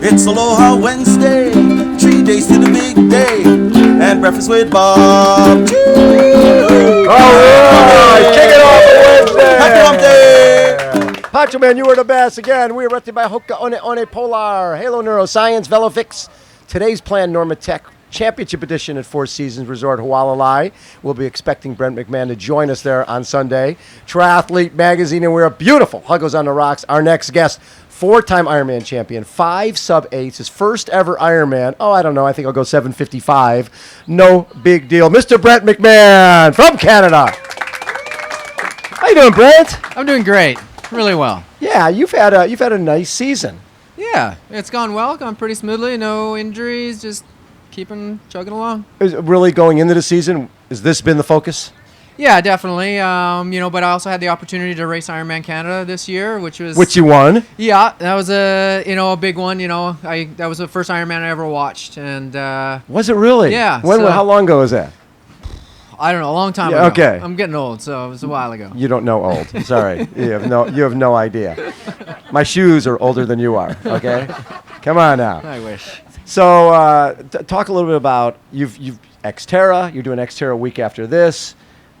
It's Aloha Wednesday, 3 days to the big day, and breakfast with Bob. All right, kick it off Wednesday. Happy Hump Day. Pancho Man, you were the best. Again, we are brought to you by HOKA One Polar, Halo Neuroscience, Velofix. Today's planned Normatec Championship Edition at Four Seasons Resort Hualalai. We'll be expecting Brent McMahon to join us there on Sunday. Triathlete magazine, and we're a beautiful Huggo's on the Rocks. Our next guest, four-time Ironman champion, 5 sub-8s, his first ever Ironman. Oh, I don't know. I think I'll go 7:55. No big deal. Mr. Brent McMahon from Canada. How you doing, Brent? I'm doing great. Really well. Yeah, you've had a nice season. Yeah, it's gone well. Gone pretty smoothly. No injuries. Just keeping chugging along. Is it really going into the season? Has this been the focus? Yeah, definitely. But I also had the opportunity to race Ironman Canada this year, which you won. Yeah, that was a big one. That was the first Ironman I ever watched, and Was it really? Yeah. How long ago was that? I don't know, a long time Yeah, ago. okay. I'm getting old, so it was a while ago. You don't know old. Sorry. You have no idea. My shoes are older than you are, okay? Come on now. I wish. So talk a little bit about you've Xterra. You're doing Xterra a week after this.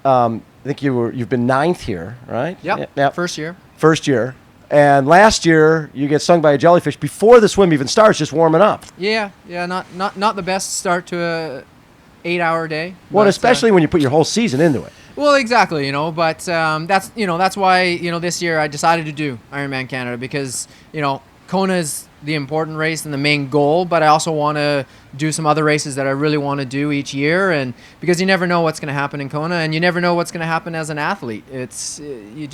I think you've been 9th here, right? Yep. Yeah. First year. First year. And last year you get stung by a jellyfish before the swim even starts, just warming up. Yeah. Not the best start to a 8-hour day. Well, but, especially when you put your whole season into it. Well, exactly, but that's why, this year I decided to do Ironman Canada because, Kona is the important race and the main goal, but I also want to do some other races that I really want to do each year, and because you never know what's going to happen in Kona, and you never know what's going to happen as an athlete. It's you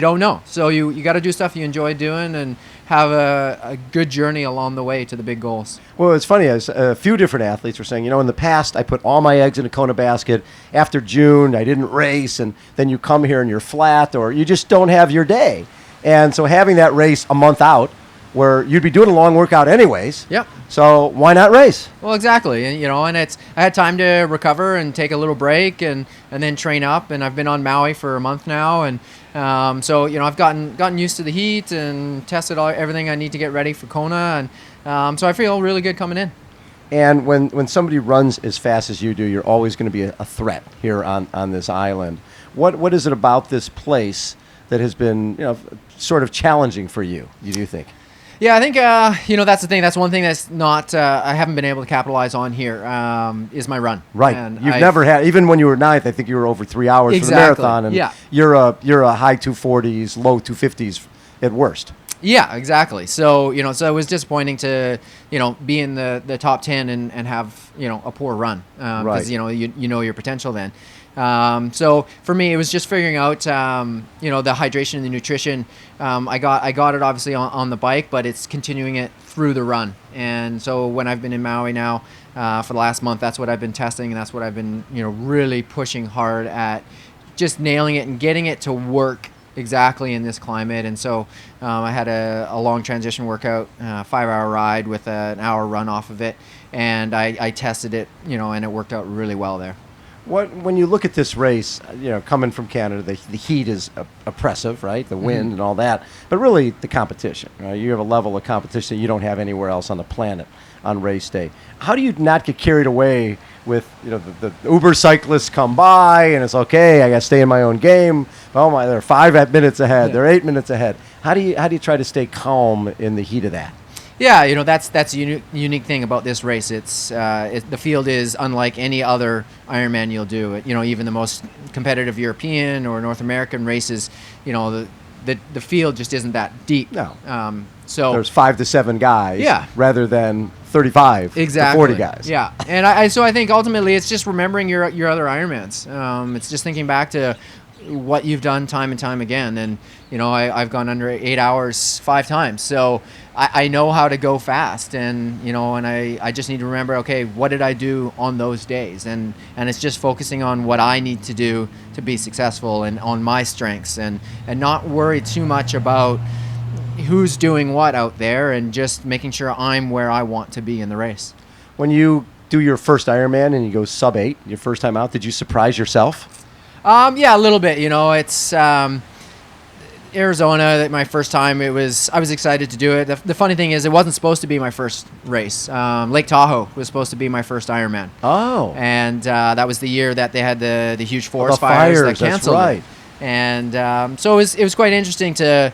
don't know, so you got to do stuff you enjoy doing and have a good journey along the way to the big goals. Well, it's funny, as a few different athletes were saying, in the past I put all my eggs in a Kona basket. After June I didn't race, and then you come here and you're flat, or you just don't have your day. And so having that race a month out, where you'd be doing a long workout anyways. Yep. So why not race? Well, exactly, and I had time to recover and take a little break and then train up, and I've been on Maui for a month now, and so I've gotten used to the heat and tested everything I need to get ready for Kona, and so I feel really good coming in. And when somebody runs as fast as you do, you're always going to be a threat here on this island. What is it about this place that has been sort of challenging for you? Do you think? Yeah, I think, that's the thing. That's one thing that's not, I haven't been able to capitalize on here, is my run. Right. And You've never had, even when you were 9th, I think you were over 3 hours for the marathon. And yeah. You're a high 240s, low 250s at worst. Yeah, exactly. So, so it was disappointing to, be in the top 10 and have, a poor run. Because, you know your potential then. So for me, it was just figuring out, the hydration and the nutrition. I got it obviously on the bike, but it's continuing it through the run. And so when I've been in Maui now, for the last month, that's what I've been testing, and that's what I've been, really pushing hard at, just nailing it and getting it to work exactly in this climate. And so I had a long transition workout, 5-hour ride with an hour run off of it, and I tested it, and it worked out really well there. When you look at this race, coming from Canada, the heat is oppressive, right? The wind and all that. But really, the competition, right? You have a level of competition you don't have anywhere else on the planet on race day. How do you not get carried away with, the Uber cyclists come by and it's okay, I got to stay in my own game. Oh my, they're 5 minutes ahead. Yeah. They're 8 minutes ahead. How do you try to stay calm in the heat of that? Yeah, that's a unique thing about this race. It's the field is unlike any other Ironman you'll do. Even the most competitive European or North American races, the field just isn't that deep. No. So there's 5 to 7 guys. Yeah. Rather than 35 exactly. to 40 guys. Yeah, and so I think ultimately it's just remembering your other Ironmans. It's just thinking back to what you've done time and time again, and I've gone under 8 hours 5 times, so I know how to go fast, and and I just need to remember, okay, what did I do on those days, and it's just focusing on what I need to do to be successful and on my strengths, and not worry too much about who's doing what out there, and just making sure I'm where I want to be in the race. When you do your first Ironman and you go sub-8 your first time out, did you surprise yourself? Yeah, a little bit. It's Arizona, my first time, I was excited to do it. The funny thing is, it wasn't supposed to be my first race. Lake Tahoe was supposed to be my first Ironman. Oh. And that was the year that they had the huge forest the fires that that's canceled right. it. And so it was quite interesting to,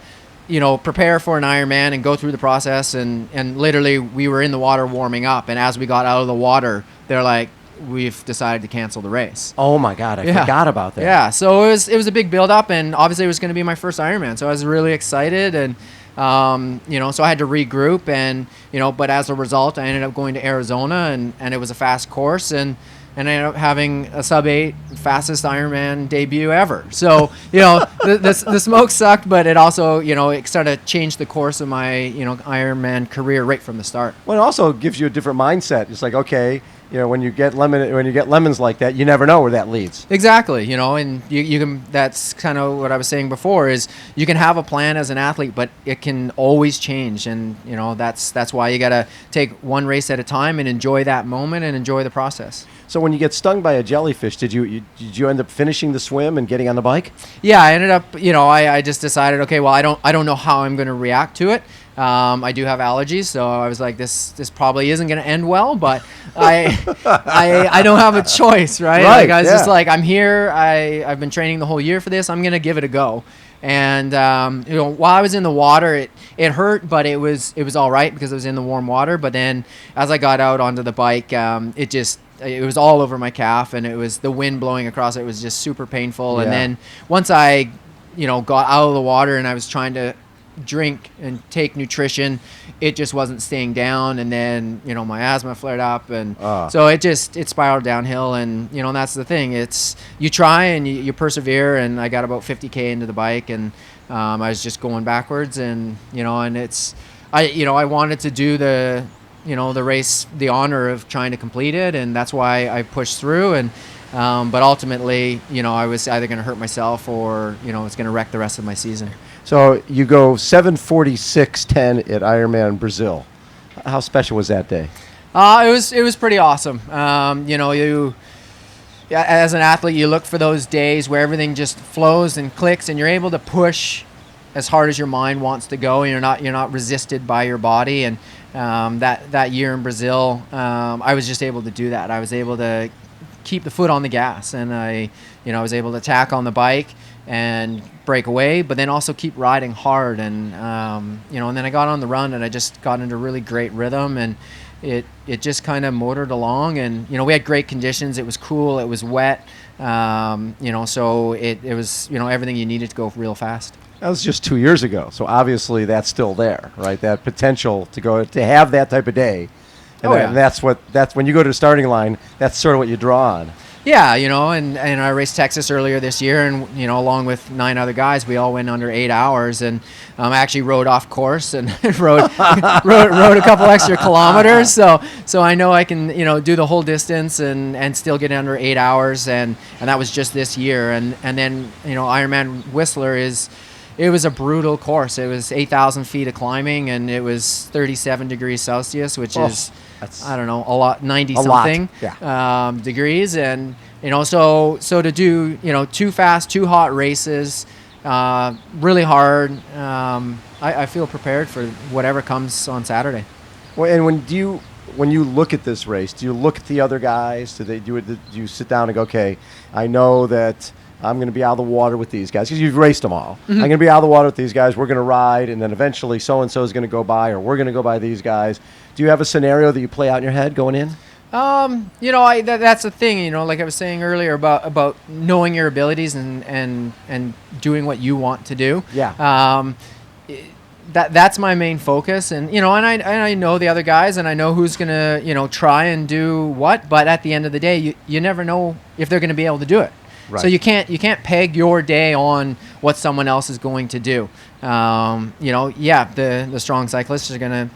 prepare for an Ironman and go through the process. And literally, we were in the water warming up. And as we got out of the water, they're like, we've decided to cancel the race. Oh my God, I forgot about that. Yeah, so it was a big build up, and obviously it was going to be my first Ironman, so I was really excited, and so I had to regroup, and but as a result, I ended up going to Arizona, and it was a fast course, and I ended up having a sub-8 fastest Ironman debut ever. So the smoke sucked, but it also it sort of changed the course of my Ironman career right from the start. Well, it also gives you a different mindset. It's like, okay, when you get lemons like that, you never know where that leads. Exactly, and you can. That's kind of what I was saying before. Is you can have a plan as an athlete, but it can always change, and that's why you gotta take one race at a time and enjoy that moment and enjoy the process. So when you get stung by a jellyfish, did you end up finishing the swim and getting on the bike? Yeah, I ended up. I just decided, okay, well, I don't know how I'm going to react to it. I do have allergies, so I was like, this probably isn't going to end well, but I don't have a choice, right? Right, Like I was yeah. just like, I'm here. I've been training the whole year for this. I'm going to give it a go. And while I was in the water, it hurt, but it was all right because I was in the warm water. But then as I got out onto the bike, it was all over my calf, and it was the wind blowing across it. It was just super painful. Yeah. And then once I got out of the water and I was trying to drink and take nutrition, it just wasn't staying down, and then my asthma flared up, and so it spiraled downhill. And that's the thing, it's you try and you persevere, and I got about 50k into the bike, and I was just going backwards, and and it's I wanted to do the race, the honor of trying to complete it, and that's why I pushed through. And but ultimately I was either going to hurt myself or it's going to wreck the rest of my season. So you go 7:46:10 at Ironman Brazil. How special was that day? It was pretty awesome. As an athlete, you look for those days where everything just flows and clicks, and you're able to push as hard as your mind wants to go, and you're not resisted by your body. And that year in Brazil, I was just able to do that. I was able to keep the foot on the gas, and I was able to tack on the bike and break away, but then also keep riding hard. And and then I got on the run, and I just got into really great rhythm, and it just kind of motored along. And we had great conditions. It was cool, it was wet, so it was everything you needed to go real fast. That was just 2 years ago, so obviously that's still there, right? That potential to have that type of day, and that's when you go to the starting line. That's sort of what you draw on. Yeah, and I raced Texas earlier this year, and along with 9 other guys, we all went under 8 hours, and I actually rode off course and rode a couple extra kilometers. So I know I can do the whole distance and still get under 8 hours, and that was just this year. And then Ironman Whistler it was a brutal course. It was 8,000 feet of climbing, and it was 37 degrees Celsius, which is, I don't know, a lot, 90 something degrees. And, so to do, 2 fast, 2 hot races, really hard. I feel prepared for whatever comes on Saturday. Well, and when you look at this race, do you look at the other guys? Do you sit down and go, okay, I know that I'm going to be out of the water with these guys, because you've raced them all. Mm-hmm. I'm going to be out of the water with these guys. We're going to ride, and then eventually so-and-so is going to go by, or we're going to go by these guys. Do you have a scenario that you play out in your head going in? That's the thing, like I was saying earlier about knowing your abilities and doing what you want to do. Yeah. That's my main focus, and I know the other guys, and I know who's gonna try and do what, but at the end of the day, you never know if they're gonna be able to do it. Right. So you can't peg your day on what someone else is going to do. The strong cyclists are gonna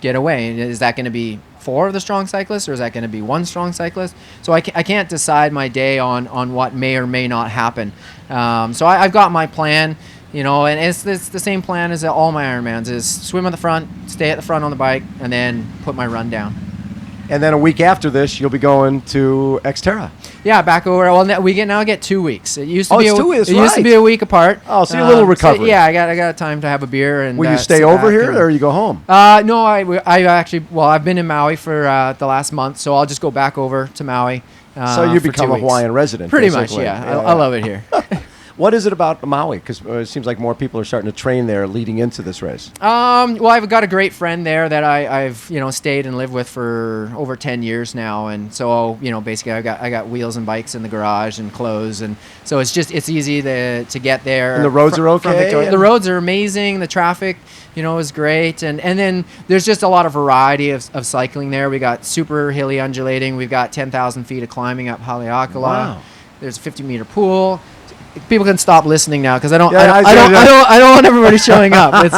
get away. Is that going to be 4 of the strong cyclists, or is that going to be 1 strong cyclist? So I can't decide my day on what may or may not happen. So I've got my plan, and it's the same plan as all my Ironmans, is swim at the front, stay at the front on the bike, and then put my run down. And then a week after this, you'll be going to Xterra. Yeah, back over. Well, we now get 2 weeks. It used to be it's 2 weeks. It used to be a week apart. Oh, so a little recovery. So, yeah, I got time to have a beer and. Will you stay over here, or you go home? No, I actually. Well, I've been in Maui for the last month, so I'll just go back over to Maui. So you become a Hawaiian resident. Pretty basically. much, yeah. I love it here. What is it about Maui? Because it seems like more people are starting to train there leading into this race. Well, I've got a great friend there that I've stayed and lived with for over 10 years now, and so basically I got wheels and bikes in the garage and clothes, and so it's easy to get there. And the roads are okay. The roads are amazing. The traffic, is great, and then there's just a lot of variety of cycling there. We got super hilly undulating. We've got 10,000 feet of climbing up Haleakala. Wow. There's a 50-meter pool. People can stop listening now because I don't want everybody showing up. It's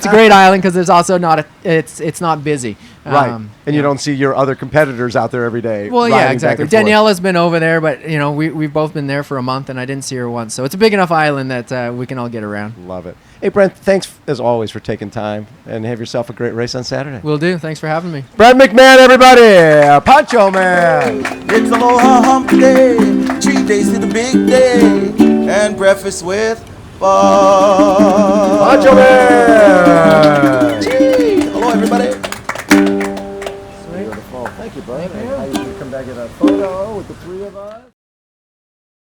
a great island because there's also it's not busy. Right, and you don't see your other competitors out there every day. Well, yeah, exactly. Daniela's been over there, but we've both been there for a month, and I didn't see her once. So it's a big enough island that we can all get around. Love it. Hey, Brent, thanks as always for taking time, and have yourself a great race on Saturday. Will do. Thanks for having me. Brent McMahon, everybody, Poncho Man. It's Aloha Hump Day, 3 days to the big day, and breakfast with Bob. Poncho Man. Hello, everybody. Beautiful. Thank you, bud. How you come back and get a photo with the three of us?